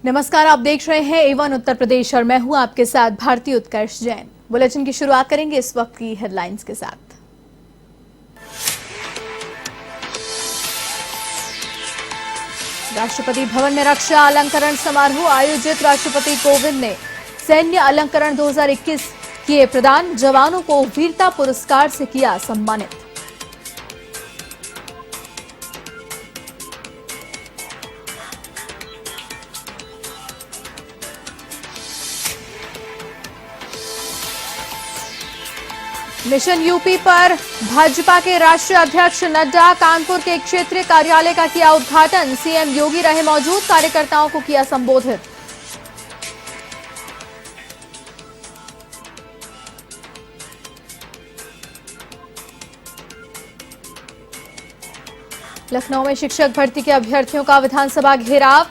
नमस्कार, आप देख रहे हैं एवन उत्तर प्रदेश और मैं हूं आपके साथ भारती उत्कर्ष जैन। बुलेटिन की शुरुआत करेंगे इस वक्त की हेडलाइंस के साथ। राष्ट्रपति भवन में रक्षा अलंकरण समारोह आयोजित। राष्ट्रपति कोविंद ने सैन्य अलंकरण 2021 किए प्रदान। जवानों को वीरता पुरस्कार से किया सम्मानित। मिशन यूपी पर भाजपा के राष्ट्रीय अध्यक्ष नड्डा कानपुर के क्षेत्रीय कार्यालय का किया उद्घाटन। सीएम योगी रहे मौजूद, कार्यकर्ताओं को किया संबोधित। लखनऊ में शिक्षक भर्ती के अभ्यर्थियों का विधानसभा घेराव।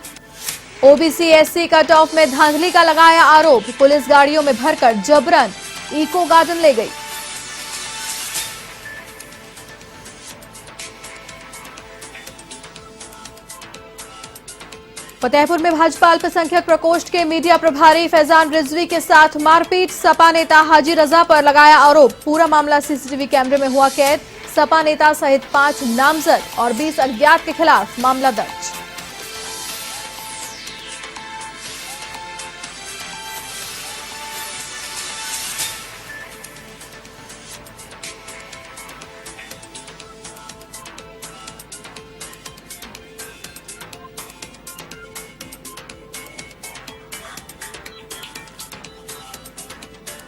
ओबीसी एससी कट ऑफ में धांधली का लगाया आरोप। पुलिस गाड़ियों में भरकर जबरन इको गार्डन ले गई। फतेहपुर में भाजपा अल्पसंख्यक प्रकोष्ठ के मीडिया प्रभारी फैजान रिजवी के साथ मारपीट। सपा नेता हाजी रजा पर लगाया आरोप। पूरा मामला सीसीटीवी कैमरे में हुआ कैद। सपा नेता सहित 5 नामजद और 20 अज्ञात के खिलाफ मामला दर्ज।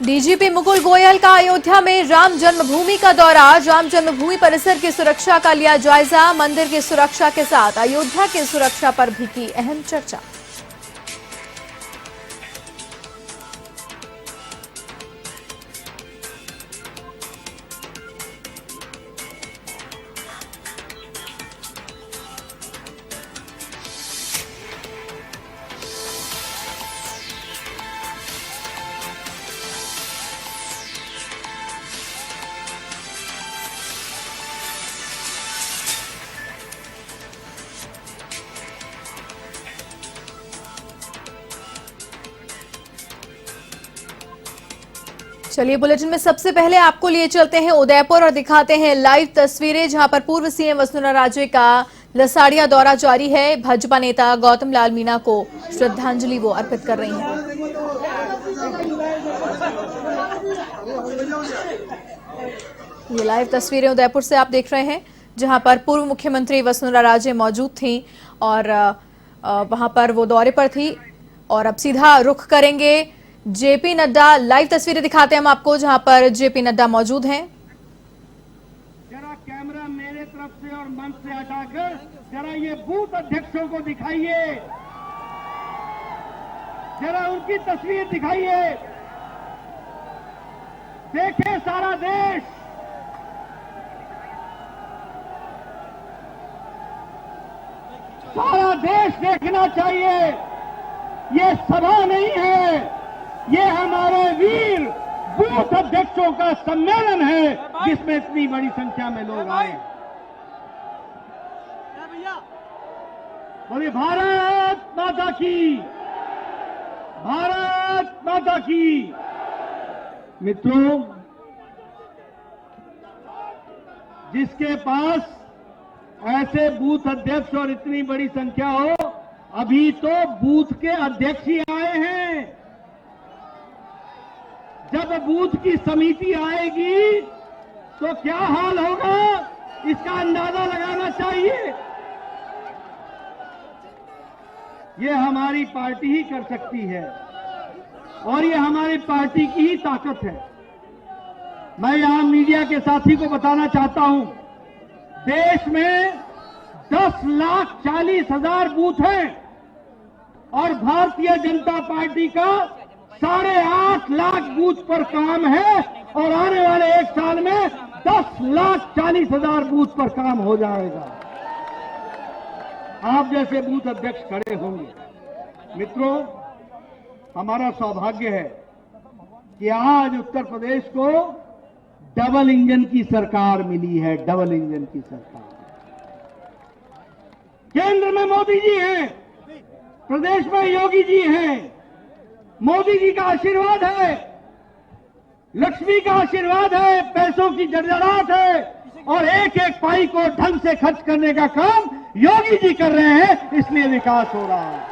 डीजीपी मुकुल गोयल का अयोध्या में राम जन्मभूमि का दौरा। राम जन्मभूमि परिसर की सुरक्षा का लिया जायजा। मंदिर की सुरक्षा के साथ अयोध्या की सुरक्षा पर भी की अहम चर्चा। चलिए बुलेटिन में सबसे पहले आपको लिए चलते हैं उदयपुर और दिखाते हैं लाइव तस्वीरें, जहां पर पूर्व सीएम वसुंधरा राजे का लसाड़िया दौरा जारी है। भाजपा नेता गौतम लाल मीणा को श्रद्धांजलि वो अर्पित कर रही हैं। ये लाइव तस्वीरें उदयपुर से आप देख रहे हैं, जहां पर पूर्व मुख्यमंत्री वसुंधरा राजे मौजूद थी और वहां पर वो दौरे पर थी। और अब सीधा रुख करेंगे जेपी नड्डा। लाइव तस्वीरें दिखाते हैं हम आपको, जहां पर जेपी नड्डा मौजूद हैं। जरा कैमरा मेरे तरफ से और मंच से हटाकर जरा ये बूथ अध्यक्षों को दिखाइए, जरा उनकी तस्वीर दिखाइए। देखे सारा देश, सारा देश देखना चाहिए। ये सभा नहीं है, ये हमारे वीर बूथ अध्यक्षों का सम्मेलन है, जिसमें इतनी बड़ी संख्या में लोग आए। बोलिए भारत माता की, भारत माता की। मित्रों, जिसके पास ऐसे बूथ अध्यक्ष और इतनी बड़ी संख्या हो, अभी तो बूथ के अध्यक्ष ही आए हैं। जब बूथ की समिति आएगी तो क्या हाल होगा, इसका अंदाजा लगाना चाहिए। ये हमारी पार्टी ही कर सकती है और ये हमारी पार्टी की ही ताकत है। मैं यहां मीडिया के साथी को बताना चाहता हूं, देश में 10,40,000 बूथ हैं और भारतीय जनता पार्टी का 8.5 लाख बूथ पर काम है और आने वाले 1 साल में 10,40,000 बूथ पर काम हो जाएगा। आप जैसे बूथ अध्यक्ष खड़े होंगे। मित्रों, हमारा सौभाग्य है कि आज उत्तर प्रदेश को डबल इंजन की सरकार मिली है। डबल इंजन की सरकार, केंद्र में मोदी जी हैं प्रदेश में योगी जी हैं, मोदी जी का आशीर्वाद है, लक्ष्मी का आशीर्वाद है, पैसों की जड़जड़ाहट है और एक एक पाई को ढंग से खर्च करने का काम योगी जी कर रहे हैं, इसलिए विकास हो रहा है।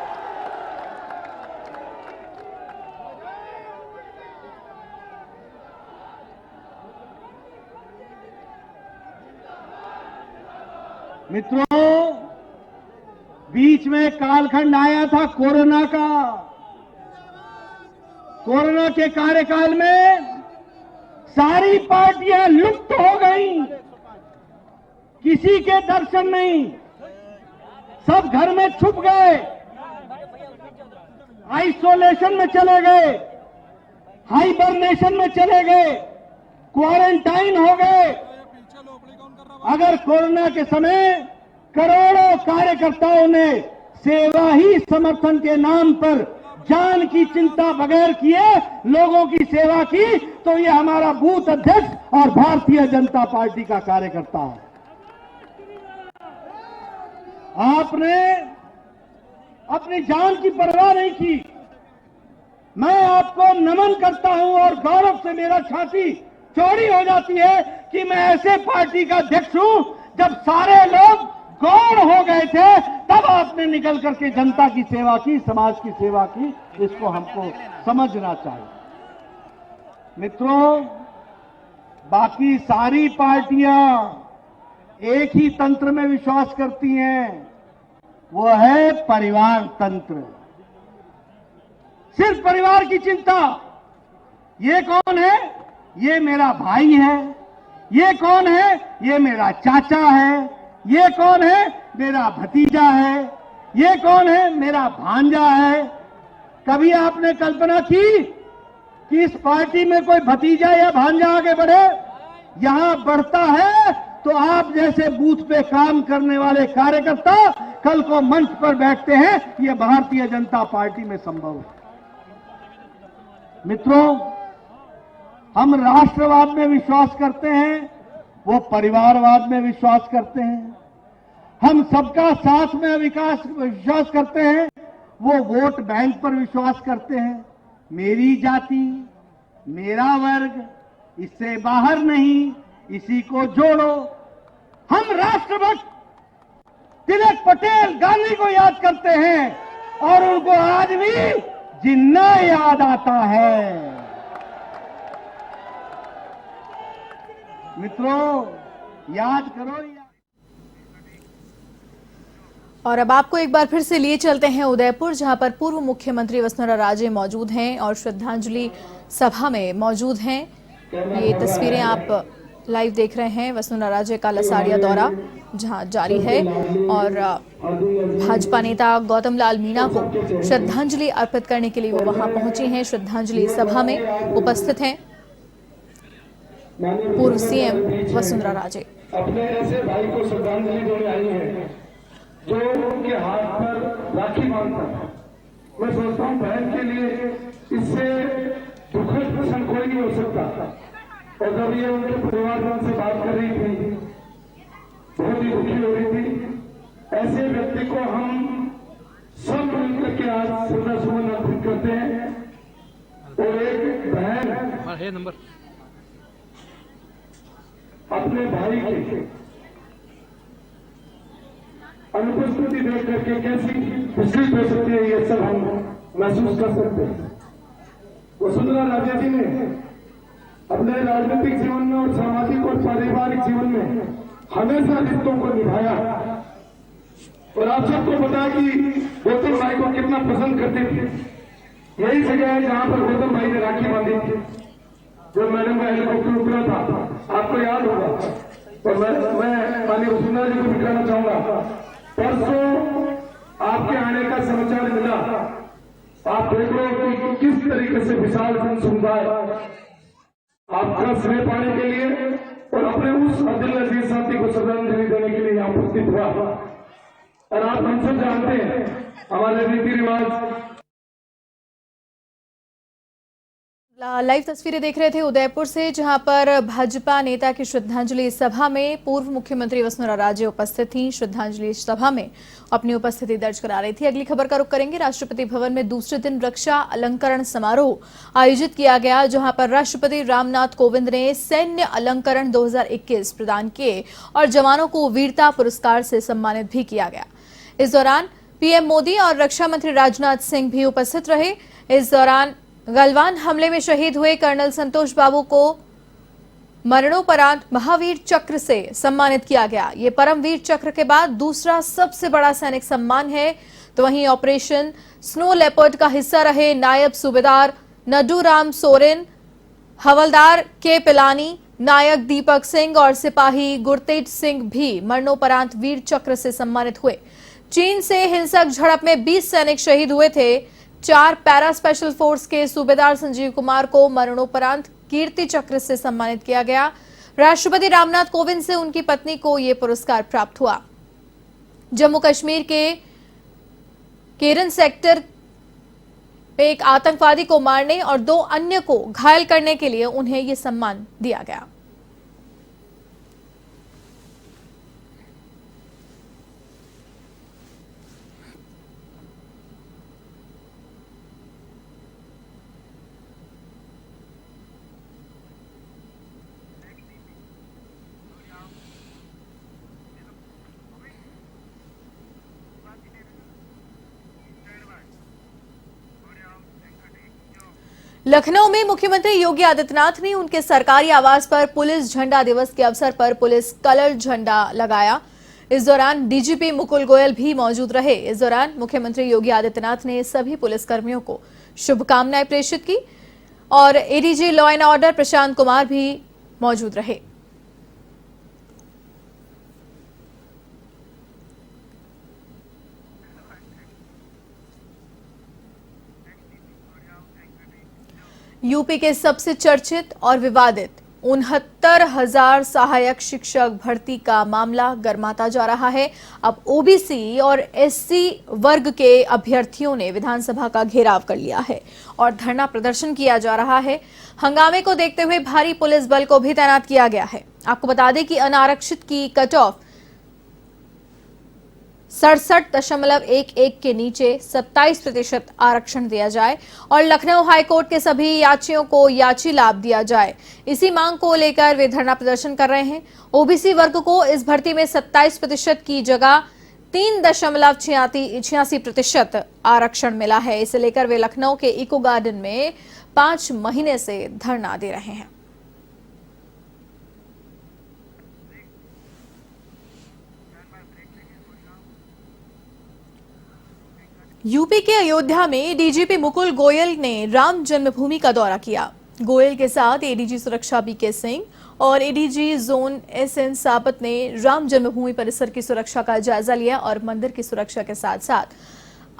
मित्रों, बीच में कालखंड आया था कोरोना का। कोरोना के कार्यकाल में सारी पार्टियां लुप्त हो गईं, किसी के दर्शन नहीं, सब घर में छुप गए, आइसोलेशन में चले गए, हाइबरनेशन में चले गए, क्वारंटाइन हो गए। अगर कोरोना के समय करोड़ों कार्यकर्ताओं ने सेवा ही समर्थन के नाम पर जान की चिंता बगैर किए लोगों की सेवा की, तो ये हमारा बूथ अध्यक्ष और भारतीय जनता पार्टी का कार्यकर्ता है। आपने अपनी जान की परवाह नहीं की। मैं आपको नमन करता हूं और गौरव से मेरा छाती चौड़ी हो जाती है कि मैं ऐसे पार्टी का अध्यक्ष हूं, जब सारे लोग गौण हो गए थे तब आपने निकल करके जनता की सेवा की, समाज की सेवा की। इसको हमको समझना चाहिए। मित्रों, बाकी सारी पार्टियां एक ही तंत्र में विश्वास करती हैं, वो है परिवार तंत्र। सिर्फ परिवार की चिंता। ये कौन है? ये मेरा भाई है। ये कौन है? ये मेरा चाचा है। ये कौन है? मेरा भतीजा है। ये कौन है? मेरा भांजा है। कभी आपने कल्पना की कि इस पार्टी में कोई भतीजा या भांजा आगे बढ़े? यहां बढ़ता है तो आप जैसे बूथ पे काम करने वाले कार्यकर्ता कल को मंच पर बैठते हैं। ये भारतीय जनता पार्टी में संभव है। मित्रों, हम राष्ट्रवाद में विश्वास करते हैं, वो परिवारवाद में विश्वास करते हैं। हम सबका साथ में विश्वास करते हैं, वो वोट बैंक पर विश्वास करते हैं। मेरी जाति, मेरा वर्ग, इससे बाहर नहीं, इसी को जोड़ो। हम राष्ट्रभक्त तिलक पटेल, गांधी को याद करते हैं और उनको आज भी जिन्ना याद आता है। मित्रों, याद करो। और अब आपको एक बार फिर से लिए चलते हैं उदयपुर, जहां पर पूर्व मुख्यमंत्री वसुंधरा राजे मौजूद हैं और श्रद्धांजलि सभा में मौजूद हैं। ये तस्वीरें आप लाइव देख रहे हैं। वसुंधरा राजे का लसाड़िया दौरा जहां जारी है और भाजपा नेता गौतम लाल मीणा को श्रद्धांजलि अर्पित करने के लिए वो वहां पहुंची हैं। श्रद्धांजलि सभा में उपस्थित हैं पूर्व सीएम वसुंधरा राजे। अपने ऐसे भाई को श्रद्धांजलि देने आई है जो उनके हाथ पर राखी बांधता है। मैं सोचता हूँ बहन के लिए इससे दुखद प्रसंग कोई नहीं हो सकता। और जब ये उनके परिवारजन से बात कर रही थी, बहुत ही दुखी हो रही थी। ऐसे व्यक्ति को हम सब मिलकर के आज श्रद्धासुमन अर्पित करते हैं। और एक बहन नंबर अपने भाई की अनुपस्थिति देख करके कैसी विचलित हो सकती है, ये सब हम महसूस कर सकते हैं। वसुंधरा राजे जी ने अपने राजनीतिक जीवन में और सामाजिक और पारिवारिक जीवन में हमेशा रिश्तों को निभाया। और आप सबको पता है कि गौतम भाई को कितना पसंद करते थे। यही जगह है जहां पर गौतम भाई ने राखी बांधी थी, जो मैडम का हेलीकॉप्टर उतरा था, आपको याद होगा। और मैं माननीय वसुंधरा जी को दिखाना चाहूंगा, परसों आपके आने का समाचार मिला। आप देख लो कि किस तरीके से विशाल जन समुदाय आपका स्नेह पाने के लिए और अपने उस अब्दुल अजीज साथी को श्रद्धांजलि देने के लिए यहाँ उपस्थित हुआ। और आप हम सब जानते हैं हमारे रीति रिवाज लाइव तस्वीरें देख रहे थे उदयपुर से, जहां पर भाजपा नेता की श्रद्धांजलि सभा में पूर्व मुख्यमंत्री वसुंधरा राजे उपस्थित थीं। श्रद्धांजलि सभा में अपनी उपस्थिति दर्ज करा रही थी। अगली खबर का रुख करेंगे। राष्ट्रपति भवन में दूसरे दिन रक्षा अलंकरण समारोह आयोजित किया गया, जहां पर राष्ट्रपति रामनाथ कोविंद ने सैन्य अलंकरण 2021 प्रदान किए और जवानों को वीरता पुरस्कार से सम्मानित भी किया गया। इस दौरान पीएम मोदी और रक्षा मंत्री राजनाथ सिंह भी उपस्थित रहे। इस दौरान गलवान हमले में शहीद हुए कर्नल संतोष बाबू को मरणोपरांत महावीर चक्र से सम्मानित किया गया। ये परमवीर चक्र के बाद दूसरा सबसे बड़ा सैनिक सम्मान है। तो वहीं ऑपरेशन स्नो लेपर्ड का हिस्सा रहे नायब सूबेदार नड्डूराम सोरेन, हवलदार के पिलानी, नायक दीपक सिंह और सिपाही गुरतेज सिंह भी मरणोपरांत वीर चक्र से सम्मानित हुए। चीन से हिंसक झड़प में 20 सैनिक शहीद हुए थे। 4 पैरा स्पेशल फोर्स के सूबेदार संजीव कुमार को मरणोपरांत कीर्ति चक्र से सम्मानित किया गया। राष्ट्रपति रामनाथ कोविंद से उनकी पत्नी को यह पुरस्कार प्राप्त हुआ। जम्मू कश्मीर के केरन सेक्टर पे एक आतंकवादी को मारने और 2 अन्य को घायल करने के लिए उन्हें यह सम्मान दिया गया। लखनऊ में मुख्यमंत्री योगी आदित्यनाथ ने उनके सरकारी आवास पर पुलिस झंडा दिवस के अवसर पर पुलिस कलर झंडा लगाया। इस दौरान डीजीपी मुकुल गोयल भी मौजूद रहे। इस दौरान मुख्यमंत्री योगी आदित्यनाथ ने सभी पुलिसकर्मियों को शुभकामनाएं प्रेषित की और ADG law and order Prashant Kumar भी मौजूद रहे। यूपी के सबसे चर्चित और विवादित 69,000 सहायक शिक्षक भर्ती का मामला गर्माता जा रहा है। अब ओबीसी और एससी वर्ग के अभ्यर्थियों ने विधानसभा का घेराव कर लिया है और धरना प्रदर्शन किया जा रहा है। हंगामे को देखते हुए भारी पुलिस बल को भी तैनात किया गया है। आपको बता दें कि अनारक्षित की कट ऑफ 67.11 के नीचे 27% आरक्षण दिया जाए और लखनऊ हाईकोर्ट के सभी याचियों को याची लाभ दिया जाए। इसी मांग को लेकर वे धरना प्रदर्शन कर रहे हैं। ओबीसी वर्ग को इस भर्ती में 27% की जगह 3.86% आरक्षण मिला है। इसे लेकर वे लखनऊ के इको गार्डन में 5 महीने से धरना दे रहे हैं। यूपी के अयोध्या में डीजीपी मुकुल गोयल ने राम जन्मभूमि का दौरा किया। गोयल के साथ एडीजी सुरक्षा बीके सिंह और एडीजी जोन एसएन सापत ने राम जन्मभूमि परिसर की सुरक्षा का जायजा लिया और मंदिर की सुरक्षा के साथ साथ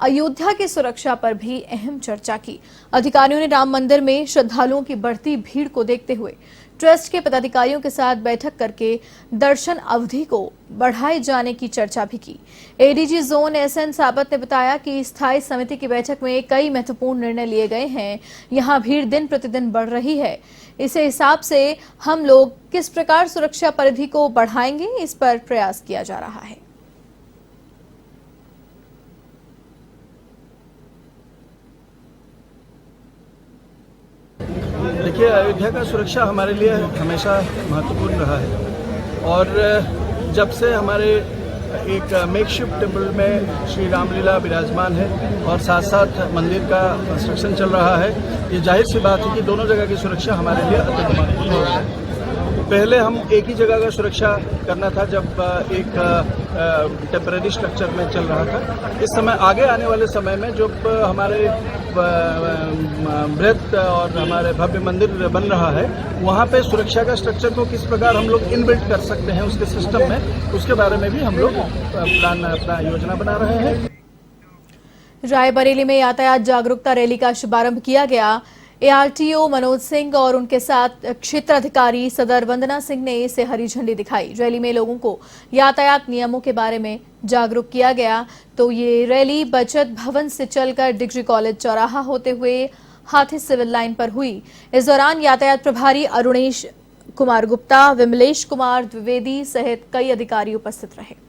अयोध्या की सुरक्षा पर भी अहम चर्चा की। अधिकारियों ने राम मंदिर में श्रद्धालुओं की बढ़ती भीड़ को देखते हुए ट्रस्ट के पदाधिकारियों के साथ बैठक करके दर्शन अवधि को बढ़ाए जाने की चर्चा भी की। एडीजी जोन एसएन साबत ने बताया कि स्थायी समिति की बैठक में कई महत्वपूर्ण निर्णय लिए गए हैं। यहां भीड़ दिन प्रतिदिन बढ़ रही है। इस हिसाब से हम लोग किस प्रकार सुरक्षा परिधि को बढ़ाएंगे, इस पर प्रयास किया जा रहा है। देखिए, अयोध्या का सुरक्षा हमारे लिए हमेशा महत्वपूर्ण रहा है और जब से हमारे एक मेकशिफ्ट टेम्पल में श्री रामलीला विराजमान है और साथ साथ मंदिर का कंस्ट्रक्शन चल रहा है, ये जाहिर सी बात है कि दोनों जगह की सुरक्षा हमारे लिए अत्यंत महत्वपूर्ण है। पहले हम एक ही जगह का सुरक्षा करना था जब एक टेम्परेरी स्ट्रक्चर में चल रहा था। इस समय आगे आने वाले समय में जब हमारे बृहत और हमारे भव्य मंदिर बन रहा है, वहाँ पे सुरक्षा का स्ट्रक्चर को किस प्रकार हम लोग इनबिल्ट कर सकते हैं उसके सिस्टम में, उसके बारे में भी हम लोग अपना योजना बना रहे हैं। रायबरेली में यातायात जागरूकता रैली का शुभारंभ किया गया। एआरटीओ मनोज सिंह और उनके साथ क्षेत्र अधिकारी सदर वंदना सिंह ने इसे हरी झंडी दिखाई। रैली में लोगों को यातायात नियमों के बारे में जागरूक किया गया। तो ये रैली बचत भवन से चलकर डिग्री कॉलेज चौराहा होते हुए हाथी सिविल लाइन पर हुई। इस दौरान यातायात प्रभारी अरुणेश कुमार गुप्ता, विमलेश कुमार द्विवेदी सहित कई अधिकारी उपस्थित रहे।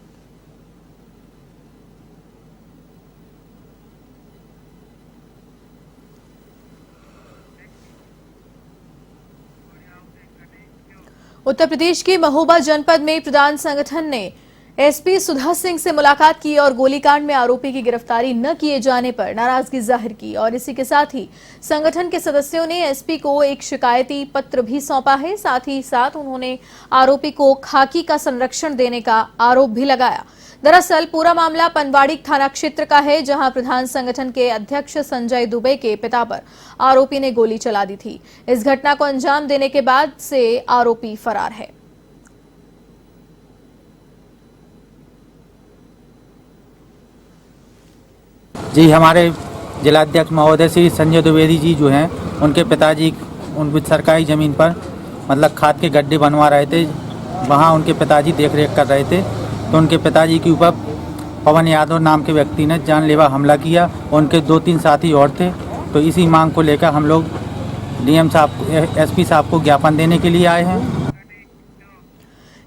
उत्तर प्रदेश के महोबा जनपद में प्रधान संगठन ने एसपी सुधा सिंह से मुलाकात की और गोलीकांड में आरोपी की गिरफ्तारी न किए जाने पर नाराजगी जाहिर की और इसी के साथ ही संगठन के सदस्यों ने एसपी को एक शिकायती पत्र भी सौंपा है। साथ ही साथ उन्होंने आरोपी को खाकी का संरक्षण देने का आरोप भी लगाया। दरअसल पूरा मामला पनवाड़ी थाना क्षेत्र का है, जहां प्रधान संगठन के अध्यक्ष संजय दुबे के पिता पर आरोपी ने गोली चला दी थी। इस घटना को अंजाम देने के बाद से आरोपी फरार है। जी, हमारे जिलाध्यक्ष महोदय श्री संजय द्विवेदी जी जो हैं, उनके पिताजी उन सरकारी ज़मीन पर मतलब खाद के गड्ढे बनवा रहे थे। वहाँ उनके पिताजी देख रेख कर रहे थे, तो उनके पिताजी के ऊपर पवन यादव नाम के व्यक्ति ने जानलेवा हमला किया। उनके 2-3 साथी और थे। तो इसी मांग को लेकर हम लोग डीएम साहब, एसपी साहब को ज्ञापन देने के लिए आए हैं।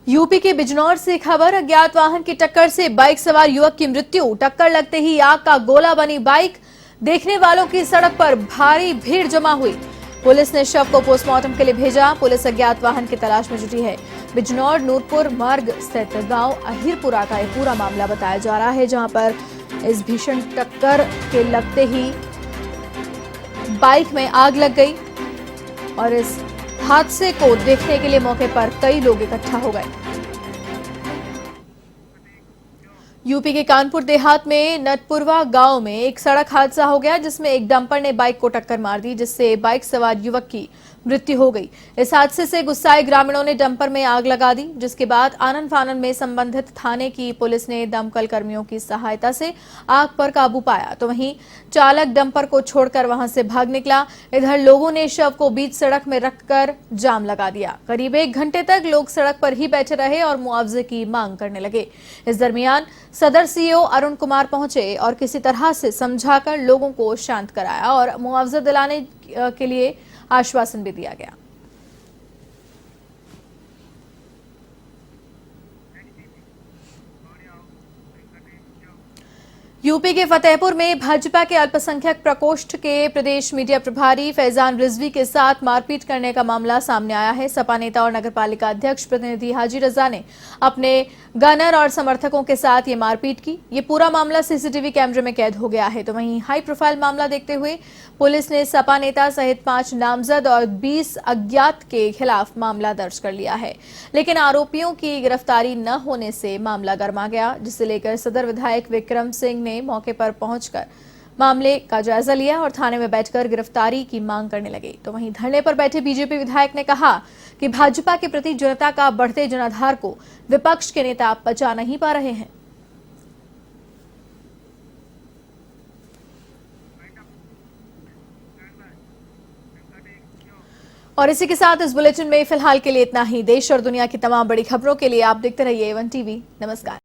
यूपी के बिजनौर से खबर, अज्ञात वाहन की टक्कर से बाइक सवार युवक की मृत्यु। टक्कर लगते ही आग का गोला बनी बाइक। देखने वालों की सड़क पर भारी भीड़ जमा हुई। पुलिस ने शव को पोस्टमार्टम के लिए भेजा। पुलिस अज्ञात वाहन की तलाश में जुटी है। बिजनौर नूरपुर मार्ग स्थित गांव अहिरपुरा का यह पूरा मामला बताया जा रहा है, जहां पर इस भीषण टक्कर के लगते ही बाइक में आग लग गई और इस हादसे को देखने के लिए मौके पर कई लोग इकट्ठा हो गए। यूपी के कानपुर देहात में नटपुरवा गांव में एक सड़क हादसा हो गया, जिसमें एक डंपर ने बाइक को टक्कर मार दी, जिससे बाइक सवार युवक की मृत्यु हो गई। इस हादसे से गुस्साए ग्रामीणों ने डंपर में आग लगा दी, जिसके बाद आनन फानन में संबंधित थाने की पुलिस ने दमकल कर्मियों की सहायता से आग पर काबू पाया। तो वहीं चालक डंपर को छोड़कर वहां से भाग निकला। इधर लोगों ने शव को बीच सड़क में रखकर जाम लगा दिया। करीब 1 घंटे तक लोग सड़क पर ही बैठे रहे और मुआवजे की मांग करने लगे। इस दरमियान सदर सीओ अरुण कुमार पहुंचे और किसी तरह से समझाकर लोगों को शांत कराया और मुआवजा दिलाने के लिए आश्वासन भी दिया गया। यूपी के फतेहपुर में भाजपा के अल्पसंख्यक प्रकोष्ठ के प्रदेश मीडिया प्रभारी फैजान रिजवी के साथ मारपीट करने का मामला सामने आया है। सपा नेता और नगरपालिका अध्यक्ष प्रतिनिधि हाजी रजा ने अपने गनर और समर्थकों के साथ ये मारपीट की। ये पूरा मामला सीसीटीवी कैमरे में कैद हो गया है। तो वहीं हाई प्रोफाइल मामला देखते हुए पुलिस ने सपा नेता सहित 5 नामजद और 20 अज्ञात के खिलाफ मामला दर्ज कर लिया है। लेकिन आरोपियों की गिरफ्तारी न होने से मामला गर्मा गया, जिसे लेकर सदर विधायक विक्रम सिंह ने मौके पर पहुंचकर मामले का जायजा लिया और थाने में बैठकर गिरफ्तारी की मांग करने लगे। तो वहीं धरने पर बैठे बीजेपी विधायक ने कहा कि भाजपा के प्रति जनता का बढ़ते जनाधार को विपक्ष के नेता पचा नहीं पा रहे हैं। और इसी के साथ इस बुलेटिन में फिलहाल के लिए इतना ही। देश और दुनिया की तमाम बड़ी खबरों के लिए आप देखते रहिए A1 TV। नमस्कार।